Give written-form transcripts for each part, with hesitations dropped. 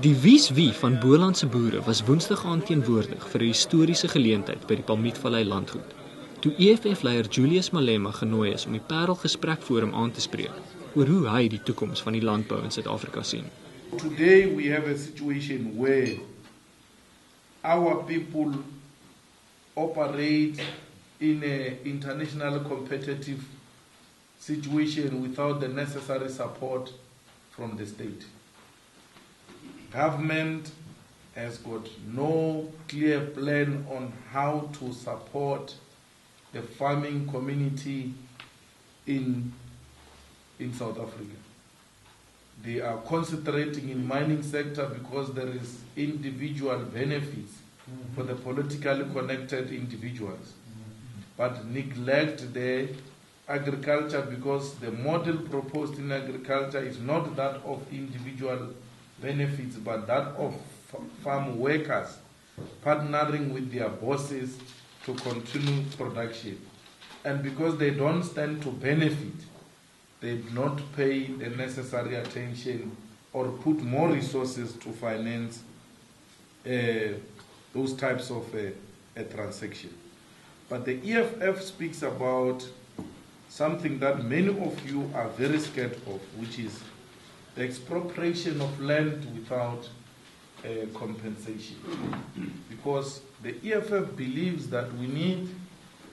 Die wie van Bolandse boere was Woensdag aand teenwoordig vir 'n historiese geleentheid by die Palmietvallei landgoed, toe EFF-leier Julius Malema genooi is om die Paarl gesprekforum aan te spreek oor hoe hy die toekoms van die landbou in Suid-Afrika sien. Today we have a situation where our people operate in an international competitive situation without the necessary support from the state. Government has got no clear plan on how to support the farming community in South Africa. They are concentrating in mining sector because there is individual benefits for the politically connected individuals, but neglect the agriculture because the model proposed in agriculture is not that of individual benefits, but that of farm workers partnering with their bosses to continue production. And because they don't stand to benefit, they do not pay the necessary attention or put more resources to finance those types of a transaction. But the EFF speaks about something that many of you are very scared of, which is the expropriation of land without compensation. Because the EFF believes that we need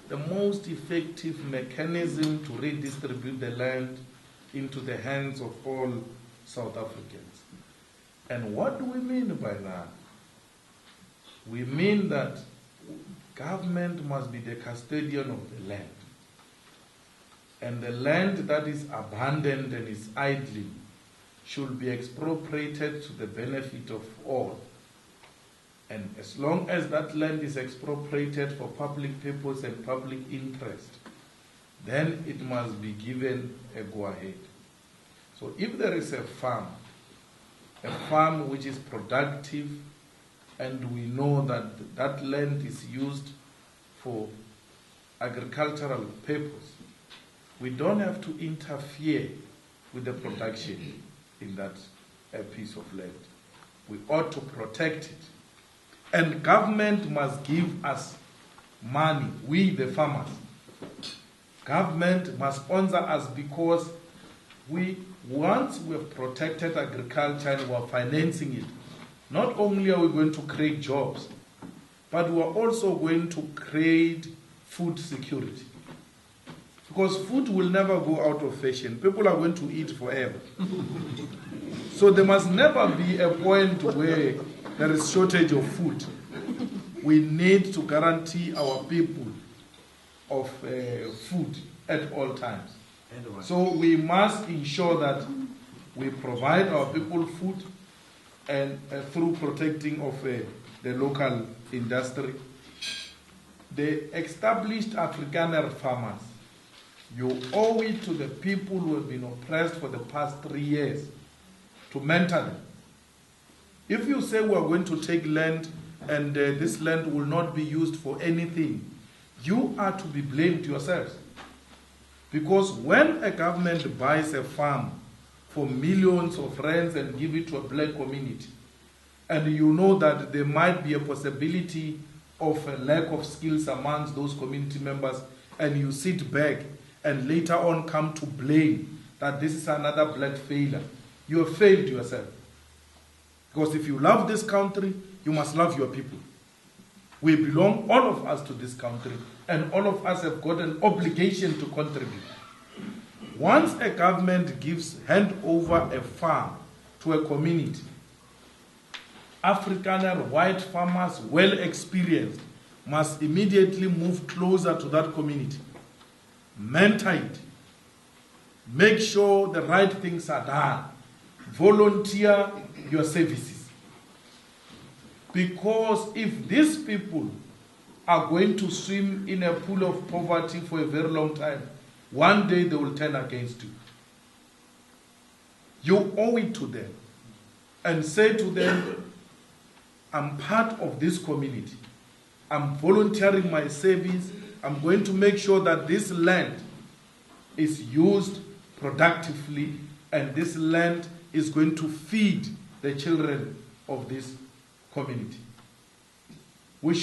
the most effective mechanism to redistribute the land into the hands of all South Africans. And what do we mean by that? We mean that government must be the custodian of the land. And the land that is abandoned and is idling should be expropriated to the benefit of all. And as long as that land is expropriated for public purpose and public interest, then it must be given a go-ahead. So if there is a farm which is productive, and we know that that land is used for agricultural purpose, we don't have to interfere with the production in that piece of land. We ought to protect it. And government must give us money, we the farmers. Government must sponsor us because once we have protected agriculture and we are financing it, not only are we going to create jobs, but we are also going to create food security. Because food will never go out of fashion. People are going to eat forever. So there must never be a point where there is shortage of food. We need to guarantee our people of food at all times. So we must ensure that we provide our people food and through protecting of the local industry. The established Afrikaner farmers, you owe it to the people who have been oppressed for the past 3 years to mentor them. If you say we are going to take land and this land will not be used for anything, you are to be blamed yourselves. Because when a government buys a farm for millions of rands and give it to a black community, and you know that there might be a possibility of a lack of skills amongst those community members, and you sit back and later on come to blame that this is another black failure, you have failed yourself. Because if you love this country, you must love your people. We belong, all of us, to this country, and all of us have got an obligation to contribute. Once a government hand over a farm to a community, Afrikaner white farmers, well experienced, must immediately move closer to that community, mentor it, make sure the right things are done, volunteer your services. Because if these people are going to swim in a pool of poverty for a very long time, one day they will turn against you. You owe it to them and say to them, I'm part of this community. I'm volunteering my service. I'm going to make sure that this land is used productively, and this land is going to feed the children of this community. We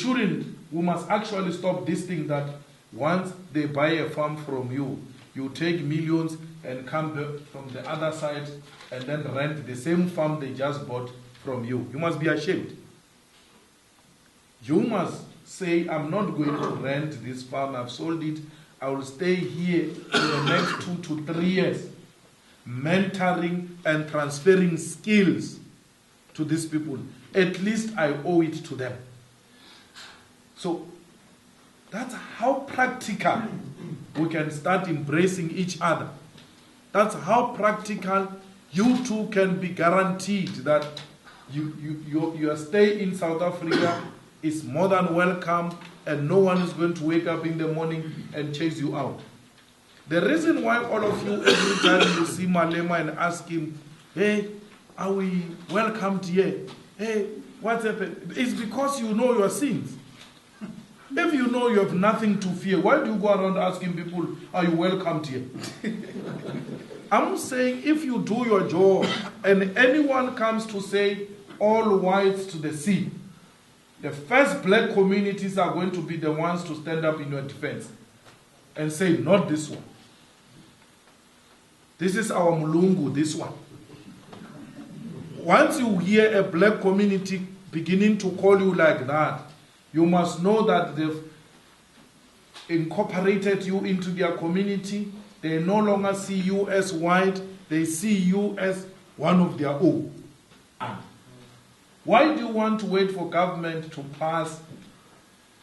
must actually stop this thing that once they buy a farm from you, you take millions and come from the other side and then rent the same farm they just bought from you. You must be ashamed. You must say, I'm not going to rent this farm, I've sold it, I will stay here for the next 2 to 3 years, mentoring and transferring skills to these people. At least I owe it to them. So that's how practical we can start embracing each other. That's how practical you too can be guaranteed that your stay in South Africa is more than welcome, and no one is going to wake up in the morning and chase you out. The reason why all of you, every time you see Malema and ask him, hey, are we welcomed here? Hey, what's happened? It's because you know your sins. If you know you have nothing to fear, why do you go around asking people, are you welcomed here? I'm saying if you do your job and anyone comes to say all whites to the sea, the first black communities are going to be the ones to stand up in your defense and say, not this one. This is our Mulungu, this one. Once you hear a black community beginning to call you like that, you must know that they've incorporated you into their community. They no longer see you as white, they see you as one of their own. Why do you want to wait for government to pass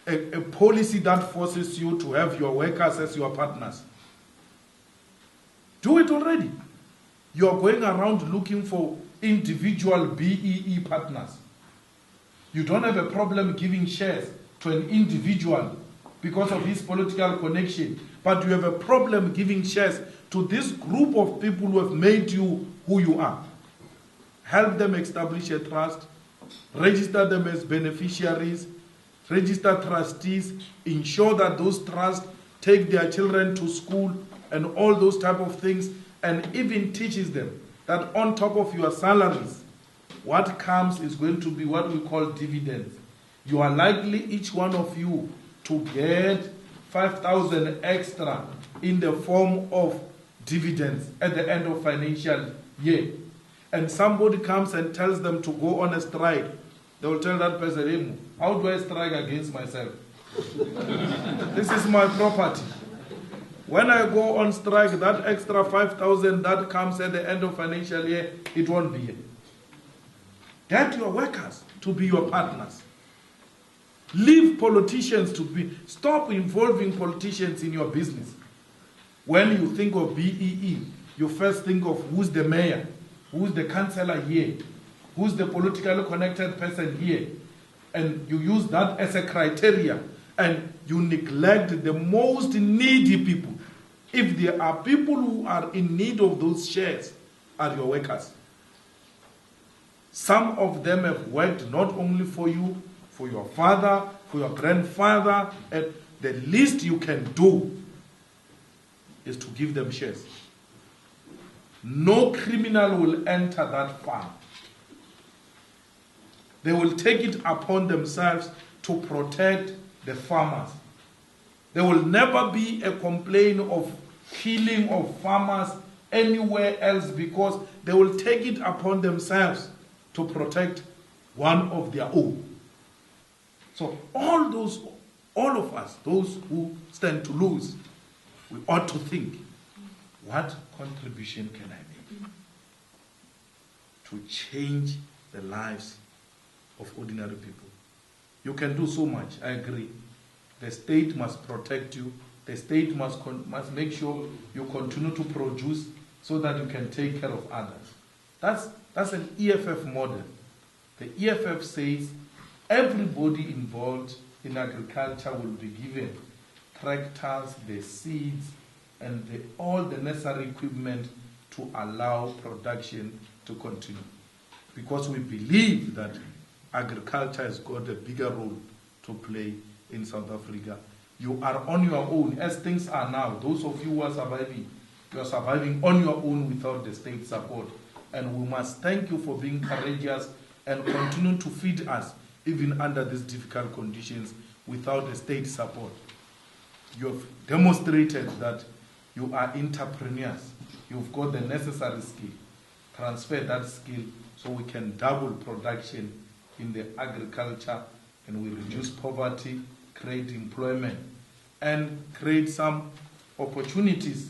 a policy that forces you to have your workers as your partners? Do it already. You are going around looking for individual BEE partners. You don't have a problem giving shares to an individual because of his political connection, but you have a problem giving shares to this group of people who have made you who you are. Help them establish a trust, register them as beneficiaries, register trustees, ensure that those trusts take their children to school and all those type of things, and even teaches them that on top of your salaries, what comes is going to be what we call dividends. You are likely, each one of you, to get 5,000 extra in the form of dividends at the end of financial year. And somebody comes and tells them to go on a strike. They will tell that person, hey, how do I strike against myself? This is my property. When I go on strike, that extra 5,000 that comes at the end of financial year, it won't be here. Get your workers to be your partners. Leave politicians to be, stop involving politicians in your business. When you think of BEE, you first think of who's the mayor, who's the councillor here, who's the politically connected person here. And you use that as a criteria, and you neglect the most needy people. If there are people who are in need of those shares, are your workers. Some of them have worked not only for you, for your father, for your grandfather, and the least you can do is to give them shares. No criminal will enter that farm. They will take it upon themselves to protect the farmers. There will never be a complaint of killing of farmers anywhere else because they will take it upon themselves to protect one of their own. So all of us, those who stand to lose, we ought to think, what contribution can I make to change the lives of ordinary people? You can do so much, I agree. The state must protect you. The state must make sure you continue to produce so that you can take care of others. That's an EFF model. The EFF says everybody involved in agriculture will be given tractors, the seeds, and all the necessary equipment to allow production to continue. Because we believe that agriculture has got a bigger role to play in South Africa. You are on your own. As things are now, those of you who are surviving, you are surviving on your own without the state support. And we must thank you for being courageous and continue to feed us, even under these difficult conditions, without the state support. You have demonstrated that you are entrepreneurs. You've got the necessary skill. Transfer that skill so we can double production in the agriculture, and we reduce poverty, create employment, and create some opportunities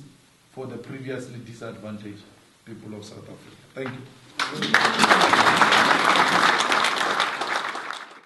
for the previously disadvantaged people of South Africa. Thank you.